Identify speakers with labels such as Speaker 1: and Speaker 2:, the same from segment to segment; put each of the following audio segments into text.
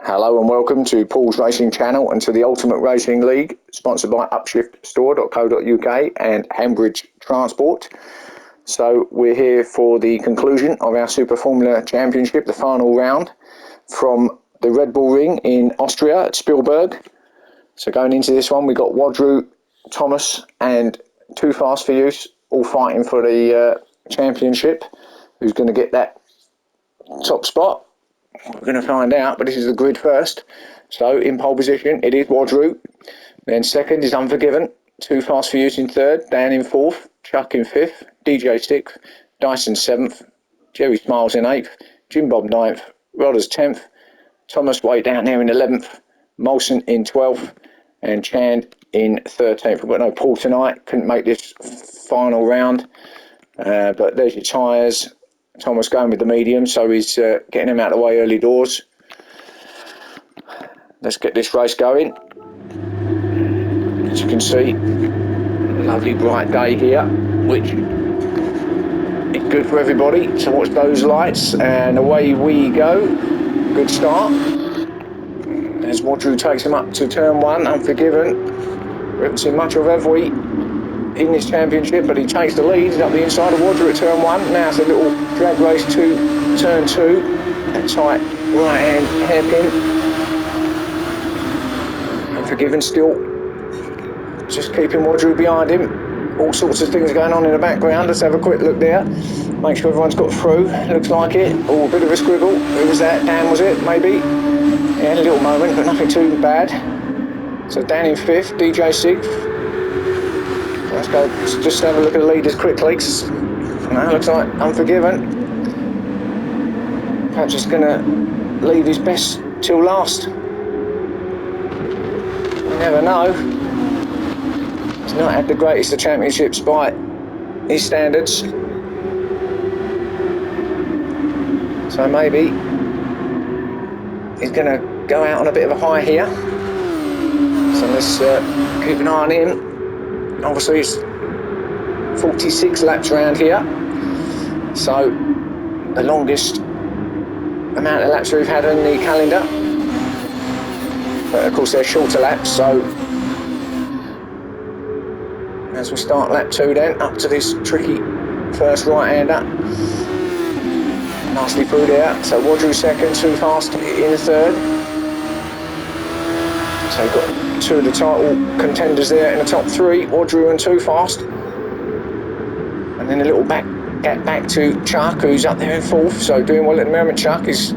Speaker 1: Hello and welcome to Paul's Racing Channel and to the Ultimate Racing League, sponsored by upshiftstore.co.uk and Hambridge Transport. So we're here for the conclusion of our Super Formula Championship, the final round from the Redbull Ring in Austria at Spielberg. So going into this one, we got Wadru, Thomas and Too Fast for Use all fighting for the championship. Who's going to get that top spot? We're going to find out, but this is the grid first. So in pole position, it is Wadru. Then second is Unforgiven. Too Fast for Use in third. Dan in fourth. Chuck in fifth. DJ sixth. Dyson seventh. Jerry Smiles in eighth. Jim Bob ninth. Rodders 10th. Thomas way down there in 11th. Molson in 12th. And Chand in 13th. We've got no Paul tonight. Couldn't make this final round. But there's your tyres. Thomas going with the medium, so he's getting him out of the way early doors. Let's get this race going. As you can see, lovely bright day here, which is good for everybody. So watch those lights, and away we go. Good start. As Wadru takes him up to turn one, Unforgiven. We haven't seen much of, have we, in this championship, but he takes the lead. He's up the inside of Wadru at turn one. Now it's a little drag race to turn two. A tight right hand hairpin. Unforgiven still just keeping Wadru behind him. All sorts of things going on in the background. Let's have a quick look there. Make sure everyone's got through. Looks like it. Oh, a bit of a squiggle. Who was that? Dan, was it? Maybe? Yeah, a little moment, but nothing too bad. So Dan in fifth, DJ sixth. Let's go, just have a look at the leaders quickly. Now looks like Unforgiven. Perhaps he's going to leave his best till last. You never know. He's not had the greatest of championships by his standards. So maybe he's going to go out on a bit of a high here. So let's keep an eye on him. Obviously it's 46 laps around here, so the longest amount of laps we've had on the calendar, but of course they're shorter laps. So as we start lap 2 then, up to this tricky first right-hander, nicely through there. So Wadru second, Too Fast in third. So you've got two of the title contenders there in the top three, Wadru and Too Fast. And then a little gap back to Chuck, who's up there in fourth, so doing well at the moment. Chuck is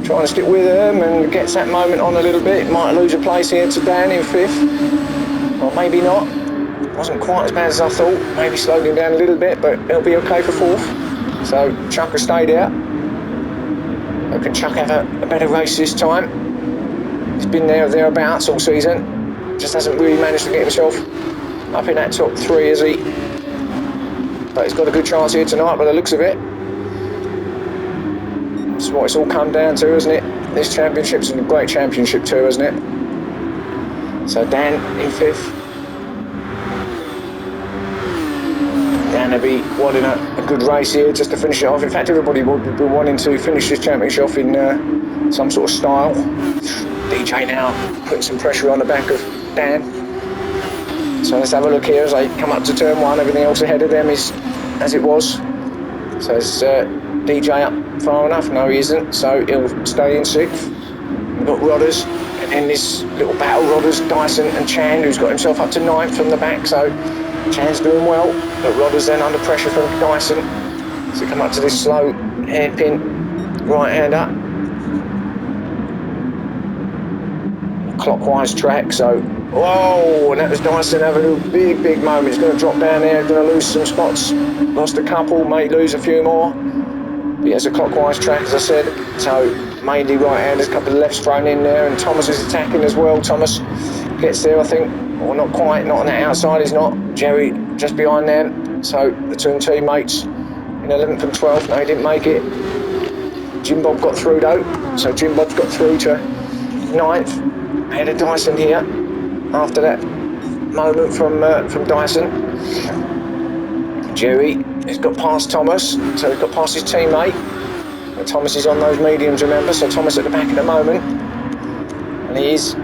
Speaker 1: trying to stick with them and gets that moment on a little bit. Might lose a place here to Dan in fifth, or maybe not. Wasn't quite as bad as I thought. Maybe slowed him down a little bit, but it'll be okay for fourth. So Chuck will stay there. How can Chuck have a better race this time? He's been there or thereabouts all season. Just hasn't really managed to get himself up in that top three, has he? But he's got a good chance here tonight by the looks of it. That's what it's all come down to, isn't it? This championship's a great championship too, isn't it? So Dan in fifth. Dan will be wanting a good race here just to finish it off. In fact, everybody would be wanting to finish this championship off in some sort of style. DJ now putting some pressure on the back of Dan. So let's have a look here as they come up to turn one. Everything else ahead of them is as it was. So is DJ up far enough? No, he isn't. So he'll stay in sixth. We've got Rodders, and then this little battle, Rodders, Dyson and Chand, who's got himself up to ninth from the back. So Chand's doing well, but Rodders then under pressure from Dyson. So come up to this slow hairpin right-hander. Clockwise track, so whoa, and that was Dyson having a big moment. He's going to drop down there, going to lose some spots, lost a couple, may lose a few more. But yeah, it's a clockwise track, as I said, so mainly right-handers, a couple of lefts thrown in there, and Thomas is attacking as well. Thomas gets there, I think, or not quite, not on that outside, he's not. Jerry just behind them, so the two teammates in 11th and 12th. No, he didn't make it. Jim Bob got through though, so Jim Bob's got through to 9th. Ahead of Dyson here after that moment from Dyson. Jerry has got past Thomas, so he's got past his teammate. But Thomas is on those mediums, remember, so Thomas at the back at the moment. And he is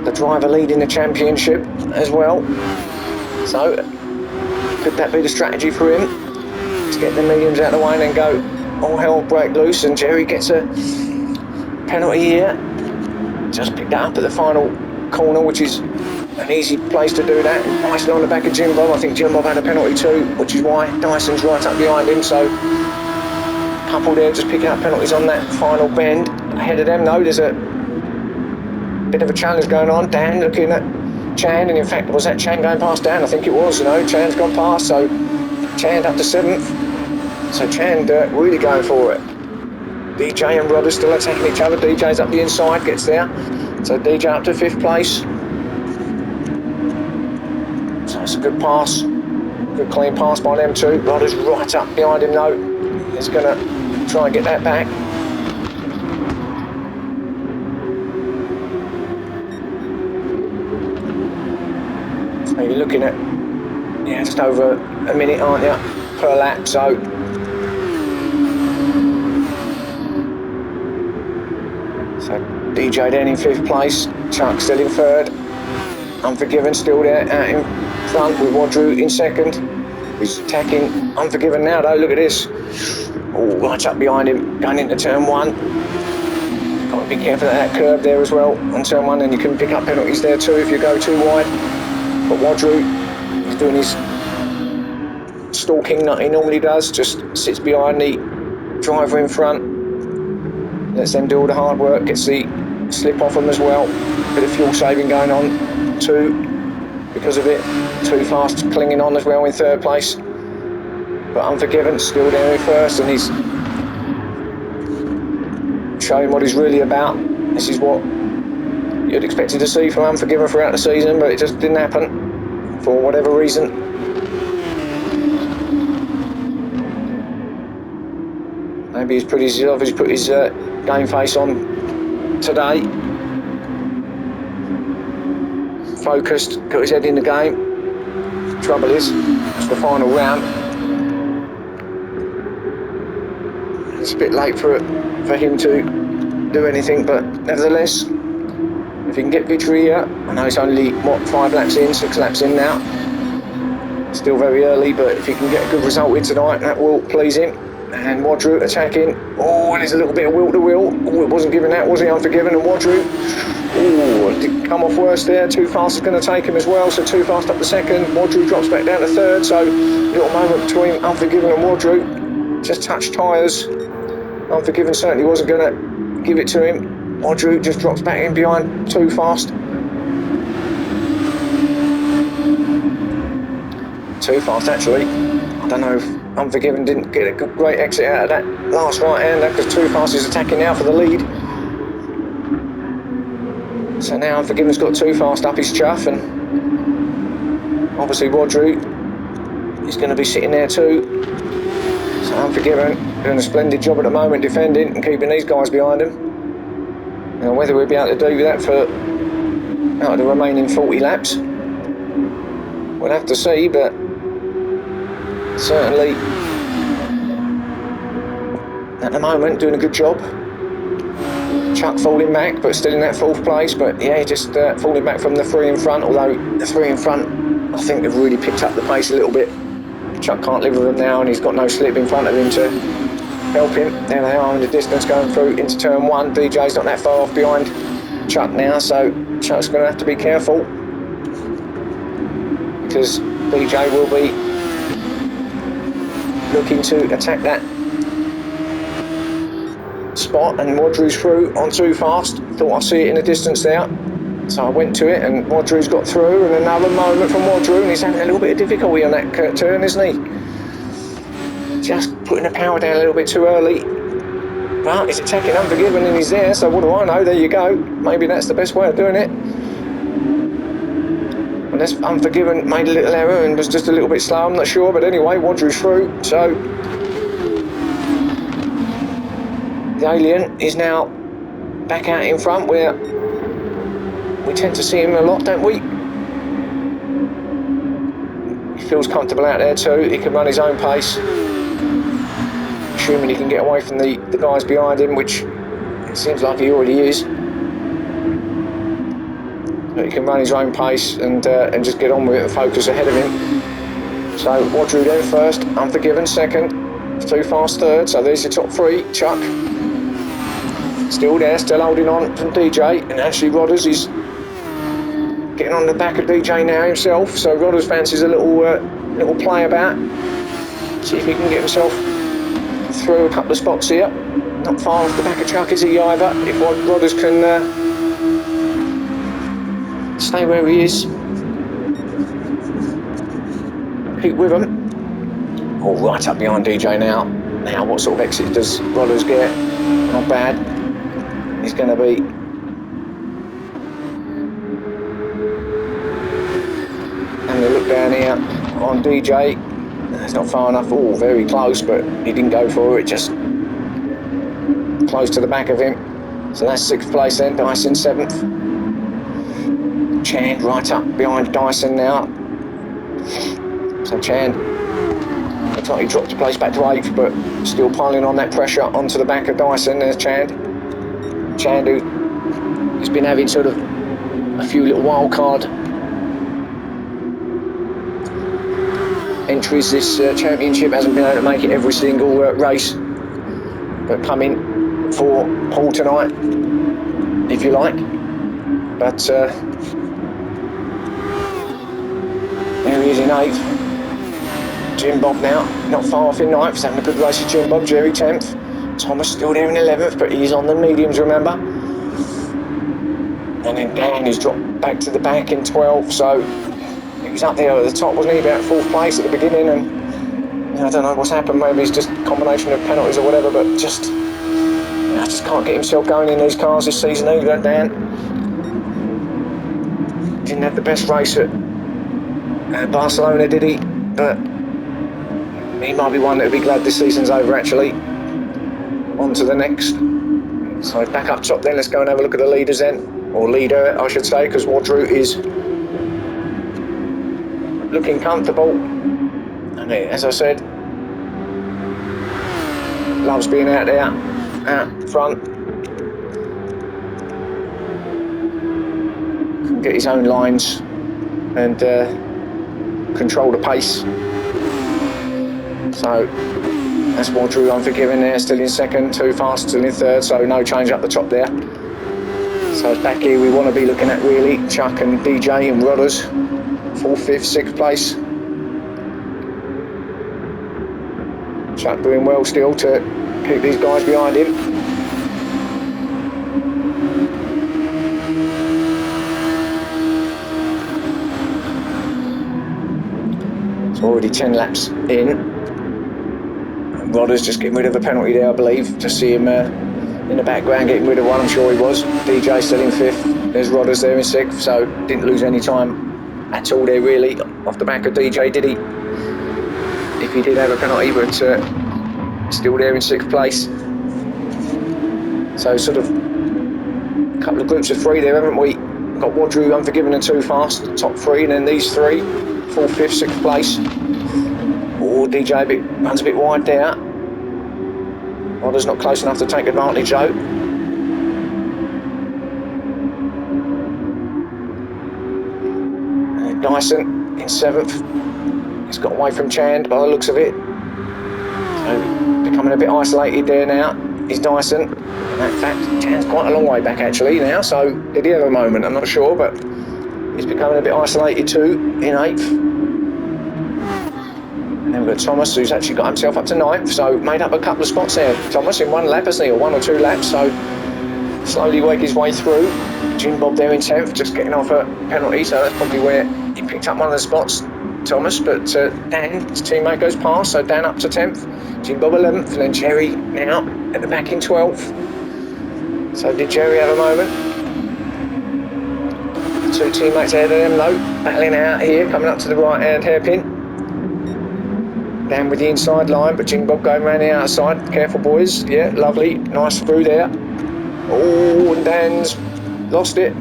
Speaker 1: the driver leading the championship as well. So, could that be the strategy for him? To get the mediums out of the way and then go all hell break loose, and Jerry gets a penalty here. Just picked that up at the final corner, which is an easy place to do that. Nicely on the back of Jim Bob. I think Jim Bob had a penalty too, which is why Dyson's right up behind him. So, couple there just picking up penalties on that final bend. Ahead of them though, there's a bit of a challenge going on. Dan looking at Chan, and in fact, was that Chan going past Dan? I think it was, Chan's gone past, so Chan up to 7th. So Chan really going for it. DJ and Rodders still attacking each other. DJ's up the inside, gets there. So DJ up to 5th place. So it's a good pass. Good clean pass by them two. Rodders right up behind him though. He's going to try and get that back. So you're looking at, just over a minute, aren't you, per lap. So DJ then in 5th place. Chuck still in 3rd. Unforgiven still there out in front with Wadru in 2nd. He's attacking Unforgiven now though. Look at this. Oh, right up behind him, going into turn 1. Got to be careful of that curve there as well on turn 1, and you can pick up penalties there too if you go too wide. But Wadru is doing his stalking that he normally does, just sits behind the driver in front, lets them do all the hard work, gets the slip off them as well. Bit of fuel saving going on too because of it. Too Fast clinging on as well in 3rd place. But Unforgiven still there in 1st, and he's showing what he's really about. This is what you'd expected to see from Unforgiven throughout the season, but it just didn't happen for whatever reason. Maybe he's obviously put his game face on today. Focused, got his head in the game. Trouble is, it's the final round. It's a bit late for him to do anything, but nevertheless, if he can get victory here, I know it's only 5 laps in, 6 laps in now, still very early, but if he can get a good result here tonight, that will please him. And Wadru attacking. Oh, and there's a little bit of will to will. Oh, it wasn't given that, was he? Unforgiven, and Wadru. Oh, did come off worse there. Too Fast is going to take him as well, so Too Fast up to 2nd. Wadru drops back down to 3rd, so little moment between Unforgiven and Wadru. Just touched tyres. Unforgiven certainly wasn't going to give it to him. Wadru just drops back in behind Too Fast. Too Fast actually. I don't know if Unforgiven didn't get a great exit out of that last right hander, because Too Fast is attacking now for the lead. So now Unforgiven's got Too Fast up his chuff, and obviously Wadru is going to be sitting there too. So Unforgiven doing a splendid job at the moment defending and keeping these guys behind him. Now whether we'll be able to do that for out of the remaining 40 laps, we'll have to see, but certainly at the moment doing a good job. Chuck falling back, but still in that 4th place, but yeah, just falling back from the 3 in front, although the 3 in front I think have really picked up the pace a little bit. Chuck can't live with them now, and he's got no slip in front of him to help him. There they are in the distance going through into turn 1. DJ's not that far off behind Chuck now, so Chuck's going to have to be careful, because DJ will be looking to attack that spot, and Wadru's through on Too Fast. Thought I see it in the distance there, so I went to it, and Wadru's got through, and another moment from Wadru, and he's having a little bit of difficulty on that turn, isn't he? Just putting the power down a little bit too early, but he's attacking Unforgiven and he's there, so what do I know? There you go. Maybe that's the best way of doing it. Unless Unforgiven made a little error and was just a little bit slow, I'm not sure, but anyway, Wadru's through, so the Alien is now back out in front, where we tend to see him a lot, don't we? He feels comfortable out there too. He can run his own pace, assuming he can get away from the guys behind him, which It seems like he already is. But he can run his own pace and just get on with it and focus ahead of him. So Wadru then first, Unforgiven second, Too Fast third. So there's your top three. Chuck still there, still holding on from DJ, and actually Rodders is getting on the back of DJ now himself. So Rodders fancies a little play about. See if he can get himself through a couple of spots here. Not far off the back of Chuck is he either. If Rodders can stay where he is, keep with him. Oh, right up behind DJ now. Now what sort of exit does Rodders get? Not bad. He's going to be having a look down here on DJ. It's not far enough. Oh, very close, but he didn't go for it. Just close to the back of him. So that's 6th place then. Dyson 7th. Chand right up behind Dyson now. So Chand looks like he dropped a place back to 8th, but still piling on that pressure onto the back of Dyson. There's Chand. Chand, who has been having sort of a few little wild card entries this championship, hasn't been able to make it every single race, but coming for Paul tonight, if you like. But there he is in 8th. Jim Bob now, not far off in 9th, he's having a good race with Jim Bob. Jerry 10th. Thomas still there in 11th, but he's on the mediums, remember. And then Dan has dropped back to the back in 12th, so he was up there at the top, wasn't he, about 4th place at the beginning, and I don't know what's happened. Maybe it's just a combination of penalties or whatever, but just can't get himself going in these cars this season either, Dan. Didn't have the best race at Barcelona, did he? But he might be one that would be glad this season's over, actually. On to the next. So back up top then, let's go and have a look at the leaders then. Or leader, I should say, because Wadru is looking comfortable. And as I said, loves being out there, out front. Can get his own lines and control the pace. So that's Wadru Unforgiven there, still in 2nd, Too Fast still in 3rd, so no change up the top there. So it's back here we want to be looking at really, Chuck and DJ and Rodders, 4th, 5th, 6th place. Chuck doing well still to keep these guys behind him. It's already 10 laps in. Rodders just getting rid of a penalty there, I believe. Just see him in the background getting rid of one, I'm sure he was. DJ still in 5th. There's Rodders there in 6th, so didn't lose any time at all there really. Off the back of DJ, did he? If he did have a penalty, but still there in 6th place. So sort of a couple of groups of 3 there, haven't we? Got Wadru Unforgiven and Too Fast, top 3, and then these 3, 4th, 5th, 6th place. Oh, DJ runs a bit wide there. Rodder's not close enough to take advantage though. And Dyson in 7th. He's got away from Chand by the looks of it. So becoming a bit isolated there now is Dyson. And in fact, Chand's quite a long way back actually now, so did he have a moment? I'm not sure, but he's becoming a bit isolated too in 8th. And then we've got Thomas, who's actually got himself up to 9th, so made up a couple of spots there. Thomas in 1 lap, hasn't he, or 1 or 2 laps, so slowly work his way through. Jim Bob there in 10th, just getting off a penalty, so that's probably where he picked up one of the spots, Thomas. But Dan, his teammate, goes past, so Dan up to 10th, Jim Bob 11th, and then Jerry now at the back in 12th. So did Jerry have a moment? 2 teammates ahead of them though, battling out here, coming up to the right hand hairpin. Dan with the inside line, but Jim Bob going around the outside. Careful, boys. Yeah, lovely. Nice through there. Oh, and Dan's lost it.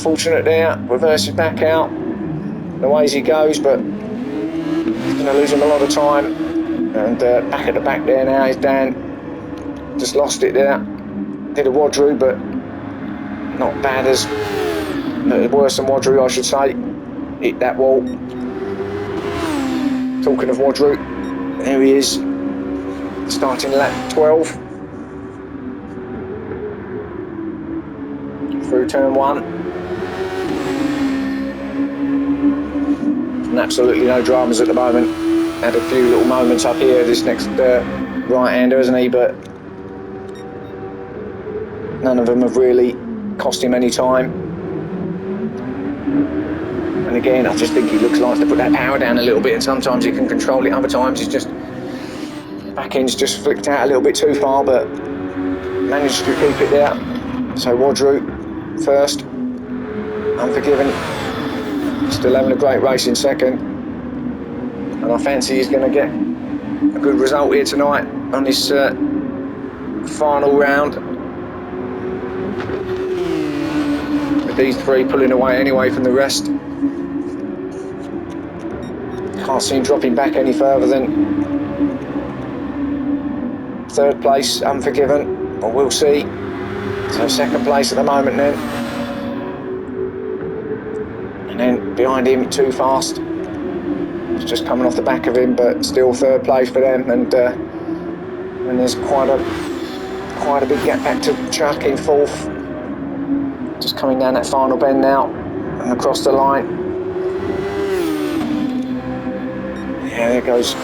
Speaker 1: Fortunate there. Reverses back out. The ways he goes, but he's going to lose him a lot of time. And back at the back there now is Dan. just lost it there. Did a Wadru, but not bad as, worse than Wadru, I should say. Hit that wall. Talking of Wadru, there he is, starting lap 12. Through turn 1. And absolutely no dramas at the moment. Had a few little moments up here, this next right-hander, hasn't he? But none of them have really cost him any time. And again, I just think he looks like to put that power down a little bit, and sometimes he can control it, other times he's just, the back end's just flicked out a little bit too far, but managed to keep it there. So Wadru first, Unforgiven, still having a great race in second, and I fancy he's going to get a good result here tonight on this final round. With these three pulling away anyway from the rest. Can't see him dropping back any further than third place, Unforgiven, but we'll see. So second place at the moment then. And then behind him, Too Fast. It's just coming off the back of him, but still third place for them. And there's quite a big gap back to Chuck in fourth. Just coming down that final bend now and across the line. Yeah, there goes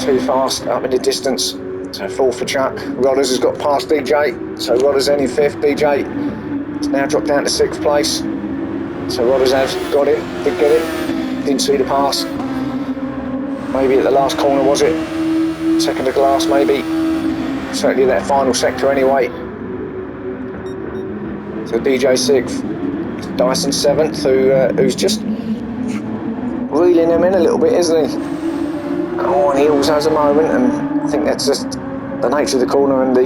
Speaker 1: Too Fast up in the distance. So fourth for Chuck. Rodders has got past DJ. So Rodders then in fifth. DJ has now dropped down to sixth place. So Rodders has got it, did get it. Didn't see the pass. Maybe at the last corner, was it? Second to glass, maybe. Certainly that final sector anyway. So DJ sixth. Dyson seventh, who's just reeling him in a little bit, isn't he? On heels has a moment, and I think that's just the nature of the corner and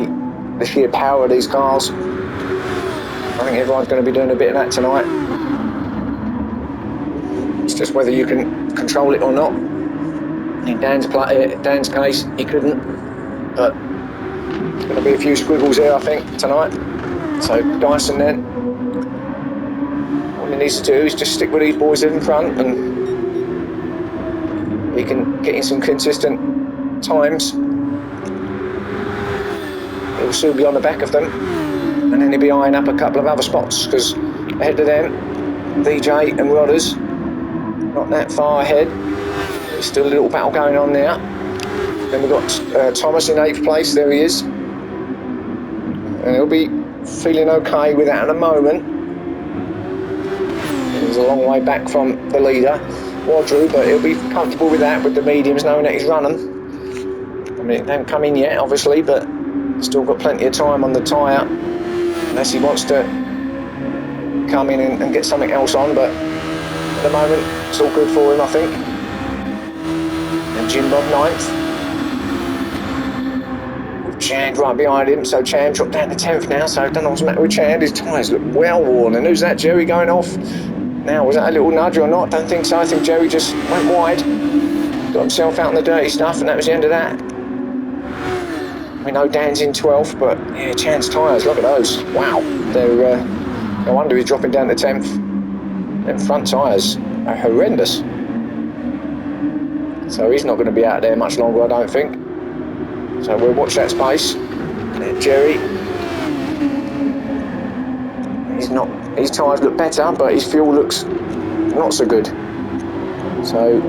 Speaker 1: the sheer power of these cars. I think everyone's going to be doing a bit of that tonight. It's just whether you can control it or not. In Dan's case, he couldn't, but there's going to be a few squiggles there, I think, tonight. So Dyson then, all he needs to do is just stick with these boys in front, and he can get in some consistent times. He'll soon be on the back of them, and then he'll be eyeing up a couple of other spots, because ahead of them, DJ and Rodders, not that far ahead. There's still a little battle going on there. Then we've got Thomas in 8th place, there he is. And he'll be feeling okay with that in a moment. He's a long way back from the leader, Wadru, but he'll be comfortable with that, with the mediums, knowing that he's running. I mean, it hasn't come in yet, obviously, but still got plenty of time on the tyre, unless he wants to come in and get something else on, but at the moment, it's all good for him, I think. And Jim Bob 9th. With Chand right behind him, so Chand dropped down to 10th now, so I don't know what's the matter with Chand. His tyres look well worn, and who's that, Jerry, going off? Now, was that a little nudge or not? Don't think so. I think Jerry just went wide, got himself out in the dirty stuff, and that was the end of that. We know Dan's in 12th, but yeah, Chand's tyres, look at those. Wow, they're, no wonder he's dropping down to 10th. Them front tyres are horrendous. So he's not going to be out there much longer, I don't think. So we'll watch that space. Jerry, his tyres look better, but his fuel looks not so good. So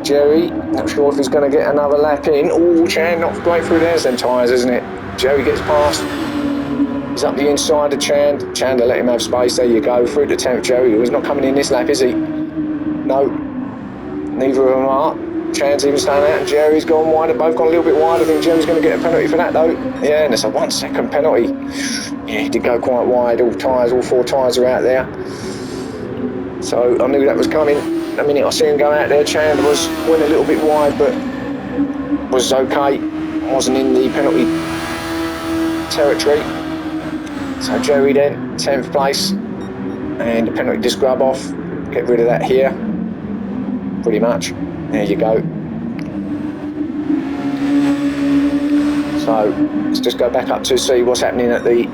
Speaker 1: Jerry, not sure if he's going to get another lap in. Oh, Chan, not great through there. Them tyres, isn't it? Jerry gets past. He's up the inside of Chan. Chan to let him have space. There you go. Through the 10th, Jerry. He's not coming in this lap, is he? No. Neither of them are. Chan's even staying out, and Jerry's gone wide. They've both gone a little bit wide. I think Jerry's going to get a penalty for that, though. Yeah, and it's a 1 second penalty. Yeah, he did go quite wide. All four tyres are out there. So I knew that was coming. The minute I see him go out there, Chan went a little bit wide, but was okay. Wasn't in the penalty territory. So Jerry then, 10th place, and the penalty just grab off. Get rid of that here. Pretty much. There you go. So So let's just go back up to see what's happening at the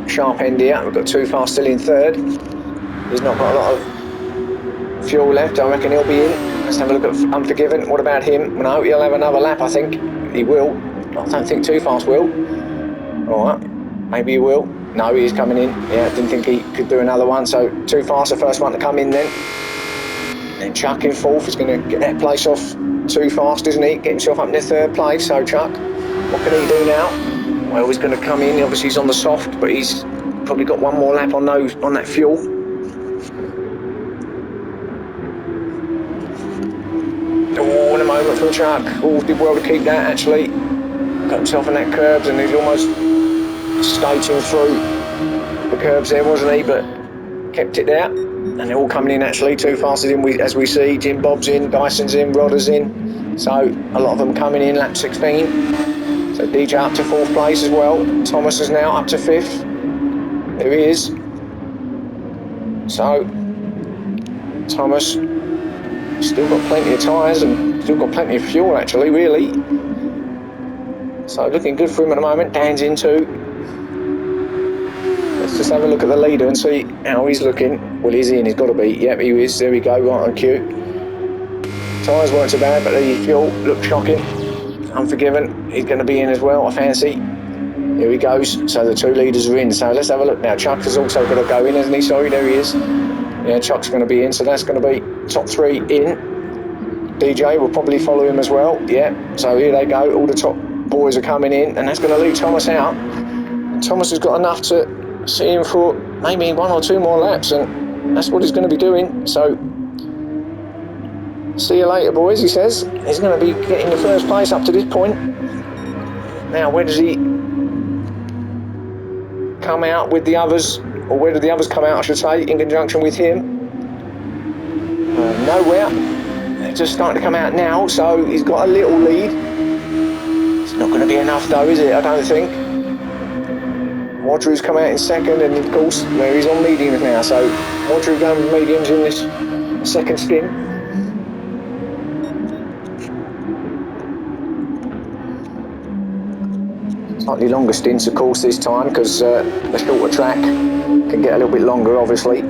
Speaker 1: sharp end here. We've got Too Fast still in third. He's not got a lot of fuel left. I reckon he'll be in. Let's have a look at Unforgiven. What about him? No, he'll have another lap, I think. He will. I don't think Too Fast will. Alright, maybe he will. No, he is coming in. Yeah, didn't think he could do another one. So Too Fast, the first one to come in then. And Chuck in fourth. He's going to get that place off Too Fast, isn't he? Get himself up in the third place. So Chuck, what can he do now? Well, he's going to come in. Obviously, he's on the soft, but he's probably got one more lap on that fuel. Oh, in a moment from Chuck. Oh, did well to keep that, actually. Got himself in that curbs, and he's almost skating through the curbs there, wasn't he? But kept it there. And they're all coming in, actually. Too Fast is in, as we see. Jim Bob's in, Dyson's in, Rodder's in. So a lot of them coming in, lap 16. So DJ up to fourth place as well. Thomas is now up to fifth. There he is. So Thomas still got plenty of tyres and still got plenty of fuel, actually, really. So looking good for him at the moment. Dan's in too. Let's just have a look at the leader and see how he's looking. Well, he's in, he's got to be. Yep, he is. There we go, right on cue. Tyres weren't so bad, but the fuel looked shocking. Unforgiven, he's going to be in as well, I fancy. Here he goes. So the two leaders are in. So let's have a look now. Chuck has also got to go in, hasn't he? Sorry, there he is. Yeah, Chuck's going to be in, so that's going to be top three in. DJ will probably follow him as well. Yeah, so here they go. All the top boys are coming in, and that's going to leave Thomas out. And Thomas has got enough to see him for maybe one or two more laps, and that's what he's going to be doing. So see you later, boys, he says. He's going to be getting the first place up to this point. Now, where does he come out with the others, or where do the others come out, I should say, in conjunction with him? Nowhere. They're just starting to come out now, so he's got a little lead. It's not going to be enough though, is it? I don't think. Wadru's come out in second, and of course, where he's on mediums now, so Wadru going with mediums in this second stint. Slightly longer stints, of course, this time, because the shorter track can get a little bit longer, obviously.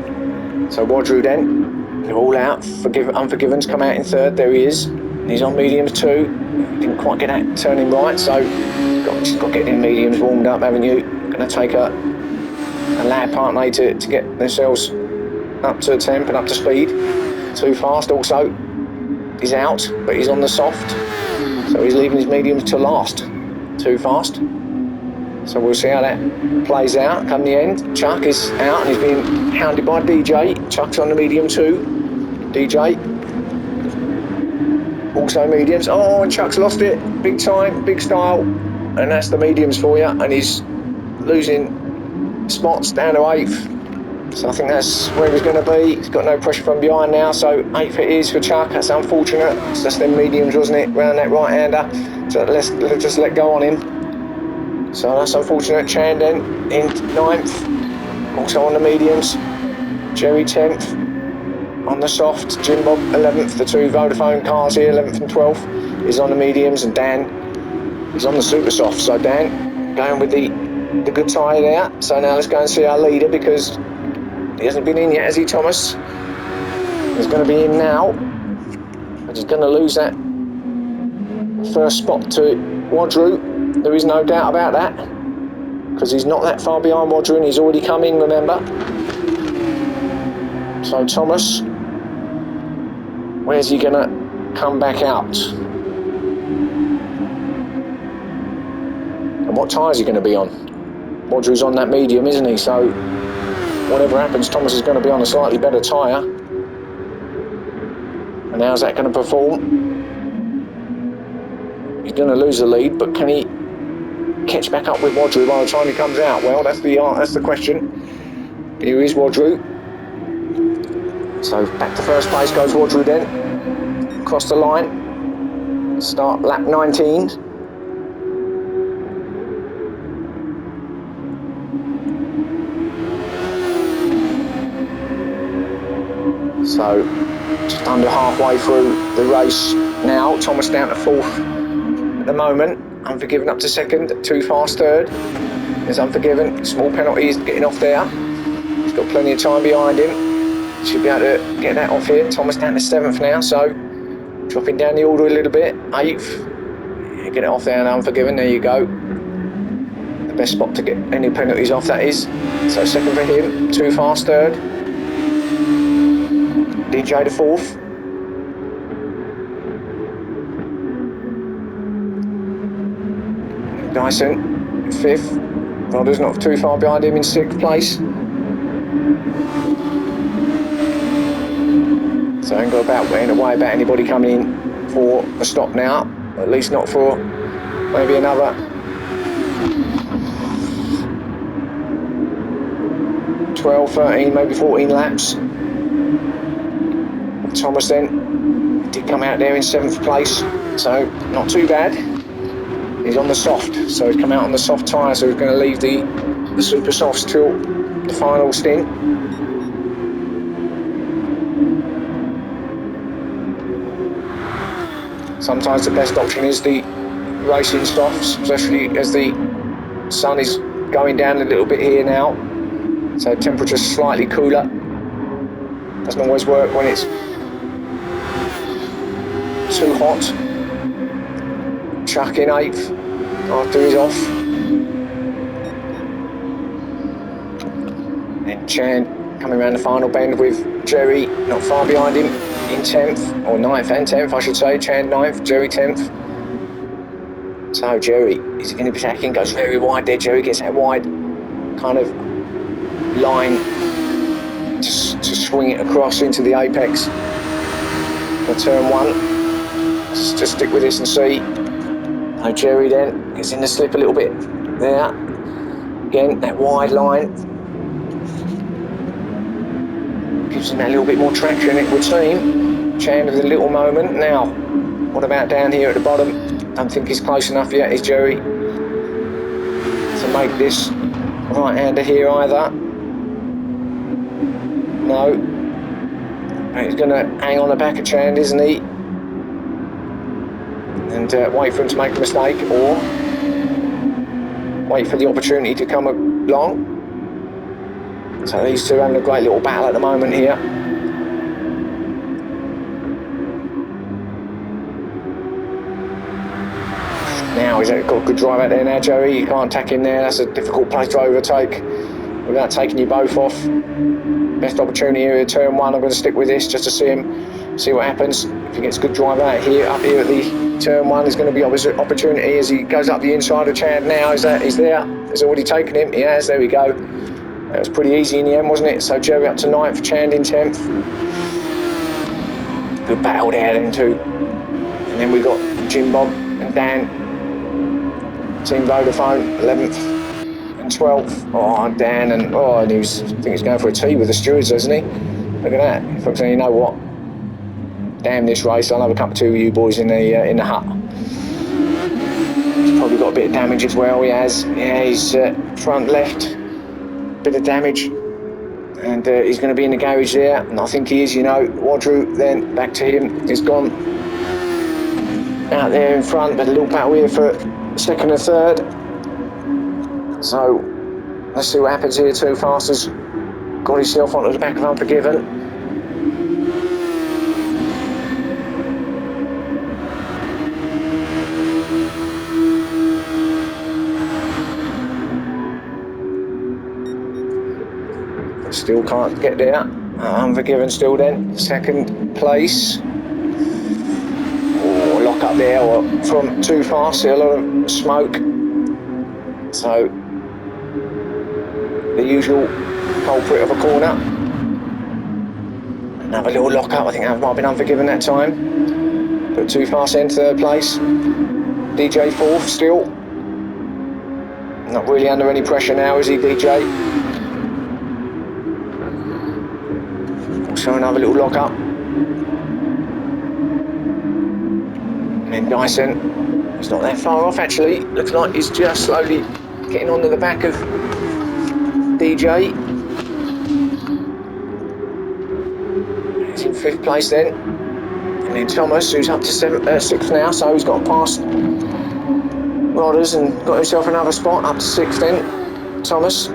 Speaker 1: So Wadru then, they're all out. Unforgiven's come out in third, there he is. He's on mediums too. Didn't quite get that turning right, so just got to get in mediums warmed up, haven't you? Going to take a lap, aren't they, to get themselves up to temp and up to speed. Too Fast also. He's out, but he's on the soft. So he's leaving his mediums to last. Too Fast. So we'll see how that plays out come the end. Chuck is out and he's being hounded by DJ. Chuck's on the medium too. DJ also mediums. Oh, and Chuck's lost it. Big time, big style. And that's the mediums for you. And he's losing spots down to 8th. So I think that's where he's going to be. He's got no pressure from behind now. So 8th it is for Chuck. That's unfortunate. It's just them mediums, wasn't it? Round that right-hander. So let's just let go on him. So that's unfortunate. Chan then in 9th, also on the mediums. Jerry 10th, on the soft. Jim Bob 11th. The two Vodafone cars here, 11th and 12th, is on the mediums, and Dan is on the super soft. So Dan going with the good tyre there. So now let's go and see our leader, because he hasn't been in yet, has he, Thomas? He's going to be in now, but he's going to lose that first spot to Wadru. There is no doubt about that, because he's not that far behind Wadru and he's already come in, remember. So Thomas, where's he going to come back out? And what tyre is he going to be on? Wadru's on that medium, isn't he? So whatever happens, Thomas is going to be on a slightly better tyre. And how's that going to perform? He's going to lose the lead, but can he catch back up with Wadru by the time he comes out? Well, that's the question. Here is Wadru. So back to first place goes Wadru then. Across the line. Start lap 19. So just under halfway through the race now. Thomas down to 4th at the moment. Unforgiven up to second, too fast third. There's Unforgiven, small penalties getting off there. He's got plenty of time behind him. Should be able to get that off here. Thomas down to 7th now, so dropping down the order a little bit. 8th. Get it off there and Unforgiven, there you go. The best spot to get any penalties off, that is. So 2nd for him, too fast 3rd. DJ to 4th. Dyson, 5th. Rodder's not too far behind him in 6th place. So I ain't got about getting away about anybody coming in for a stop now. At least not for maybe another 12, 13, maybe 14 laps. Thomas then did come out there in 7th place, so not too bad. He's on the soft, so he's come out on the soft tyre, so he's going to leave the super softs till the final stint. Sometimes the best option is the racing softs, especially as the sun is going down a little bit here now, so temperature's slightly cooler. Doesn't always work when it's too hot. Chuck in 8th after he's off. And Chan coming around the final bend with Jerry not far behind him in 10th, or 9th and 10th I should say. Chan 9th, Jerry 10th. So Jerry is in attacking, goes very wide there. Jerry gets that wide kind of line to swing it across into the apex for turn 1. Let's just stick with this and see. So Jerry then gets in the slip a little bit there. Again, that wide line gives him that little bit more traction, it would seem. Chan with a little moment. Now, what about down here at the bottom? Don't think he's close enough yet, is Jerry, to make this right-hander here either. No. He's going to hang on the back of Chan, isn't he? And wait for him to make a mistake, or wait for the opportunity to come along. So these two having a great little battle at the moment here. Now he's got a good drive out there now, Joey. You can't tack him there. That's a difficult place to overtake without taking you both off. Best opportunity here at turn 1. I'm going to stick with this just to see what happens. If he gets a good drive out here, up here at the turn 1, there's going to be opportunity as he goes up the inside of Chad now. He's there. He's already taken him. He has. There we go. That was pretty easy in the end, wasn't it? So Jerry up to 9th, Chand in 10th. Good battle there then too. And then we got Jim Bob and Dan. Team Vodafone, 11th and 12th. Oh, Dan and I think he's going for a tee with the stewards, isn't he? Look at that. Folks, you know what? Damn this race! I'll have a cup of tea with you boys in the hut. He's probably got a bit of damage as well. He has. Yeah, he's front left, bit of damage, and he's going to be in the garage there. And I think he is. You know, Wadru. Then back to him. He's gone out there in front, but a little battle here for 2nd and 3rd. So let's see what happens here. Too Fast has got himself onto the back of Unforgiven. But still can't get there. Unforgiven still then, 2nd place. Lock up there from Too Fast, see a lot of smoke. So the usual culprit of a corner. Another little lock up, I think that might have been Unforgiven that time. But Too Fast in 3rd place. DJ 4th still. Not really under any pressure now, is he, DJ? Also another little lock up. And then Dyson, he's not that far off actually. Looks like he's just slowly getting onto the back of DJ. He's in 5th place then. And then Thomas, who's up to 6th now, so he's got past Rodders and got himself another spot up to 6th then, Thomas.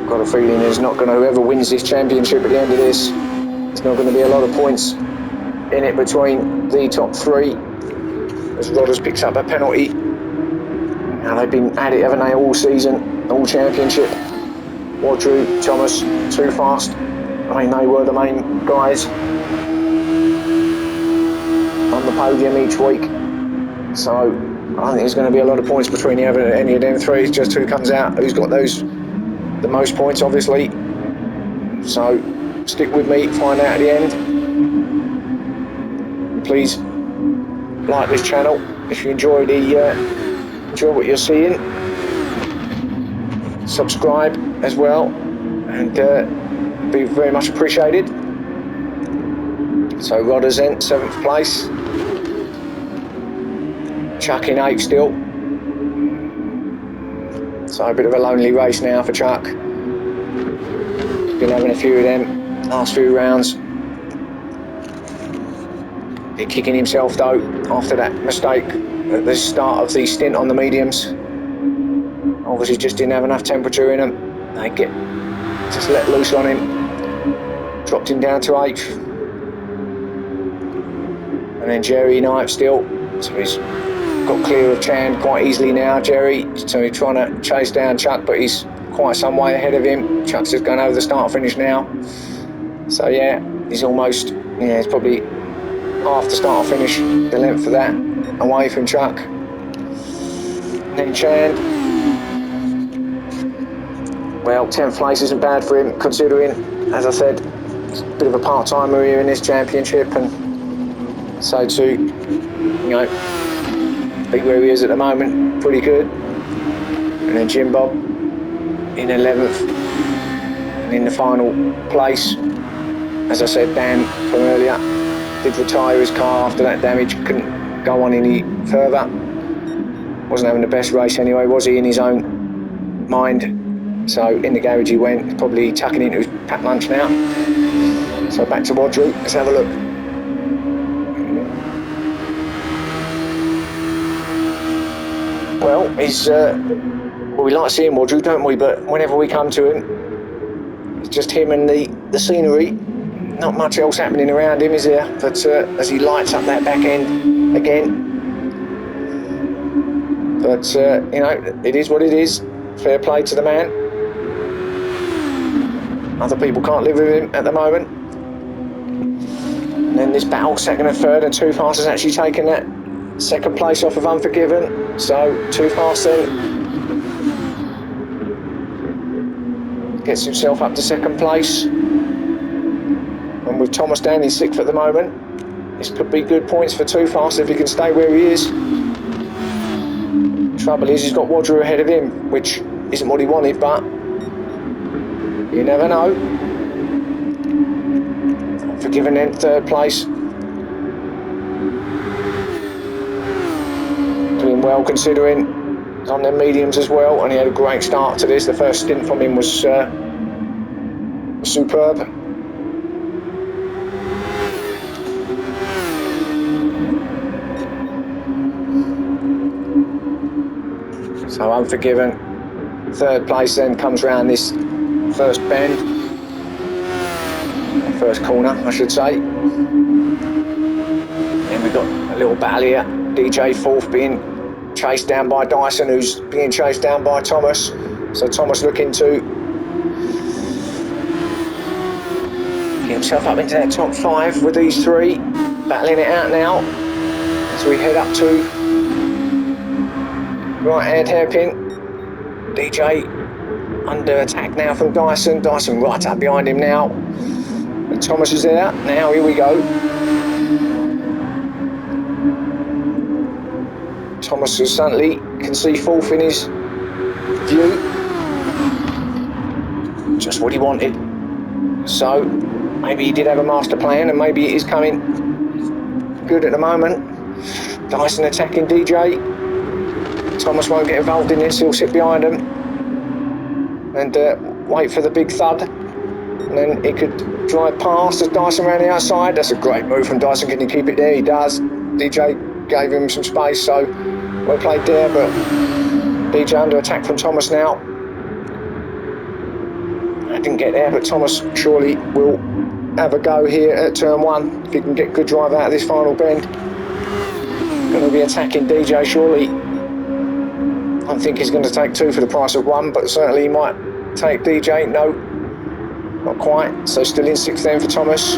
Speaker 1: Got a feeling there's not going to, whoever wins this championship at the end of this, there's not going to be a lot of points in it between the top 3 as Rodders picks up a penalty. Now they've been at it, haven't they, all season, all championship. Wadru, Thomas, too fast. I mean, they were the main guys on the podium each week. So I don't think there's going to be a lot of points between any of them 3. It's just who comes out, who's got the most points, obviously. So stick with me, find out at the end. Please like this channel if you enjoy what you're seeing. Subscribe as well, and be very much appreciated. So Rodders then 7th place, Chuck in 8th still. So a bit of a lonely race now for Chuck. Been having a few of them last few rounds. Been kicking himself though after that mistake at the start of the stint on the mediums. Obviously just didn't have enough temperature in them. They just let loose on him. Dropped him down to 8th. And then Jerry 9th still. So he's got clear of Chan quite easily now, Jerry. So he's trying to chase down Chuck, but he's quite some way ahead of him. Chuck's just going over the start finish now. So yeah, he's almost, it's probably half the start finish, the length of that, away from Chuck. And then Chan. Well, 10th place isn't bad for him, considering, as I said, he's a bit of a part-timer here in this championship, and so to, be where he is at the moment, pretty good. And then Jim Bob in 11th, and in the final place, as I said, Dan from earlier, did retire his car after that damage, couldn't go on any further. Wasn't having the best race anyway, was he, in his own mind? So in the garage he went, probably tucking into his packed lunch now. So back to Wadru, let's have a look. Well, we like seeing Wadru, don't we? But whenever we come to him, it's just him and the scenery. Not much else happening around him, is there? But as he lights up that back end again. But, it is what it is. Fair play to the man. Other people can't live with him at the moment. And then this battle, 2nd and 3rd, and Too Fast has actually taken that 2nd place off of Unforgiven. So Too Fast then gets himself up to 2nd place. And with Thomas down in 6th at the moment, this could be good points for Too Fast if he can stay where he is. Trouble is, he's got Wadru ahead of him, which isn't what he wanted, but you never know. Unforgiven then 3rd place. Doing well considering he's on their mediums as well, and he had a great start to this. The first stint from him was superb. So Unforgiven, 3rd place then comes round this first bend, first corner I should say. Then we've got a little battle here, DJ 4th being chased down by Dyson, who's being chased down by Thomas. So Thomas looking to get himself up into that top 5 with these 3, battling it out now as we head up to right hand hairpin. DJ under attack now from Dyson. Dyson right up behind him now. And Thomas is there. Now here we go. Thomas is suddenly can see 4th in his view. Just what he wanted. So maybe he did have a master plan, and maybe it is coming good at the moment. Dyson attacking DJ. Thomas won't get involved in this, he'll sit behind him and wait for the big thud. and then he could drive past as Dyson around the outside. That's a great move from Dyson. Can he keep it there? He does. DJ gave him some space, so well played there, but DJ under attack from Thomas now. I didn't get there, but Thomas surely will have a go here at turn 1 if he can get good drive out of this final bend. Going to be attacking DJ surely. I don't think he's going to take 2 for the price of 1, but certainly he might take DJ. No, not quite. So still in 6th then for Thomas.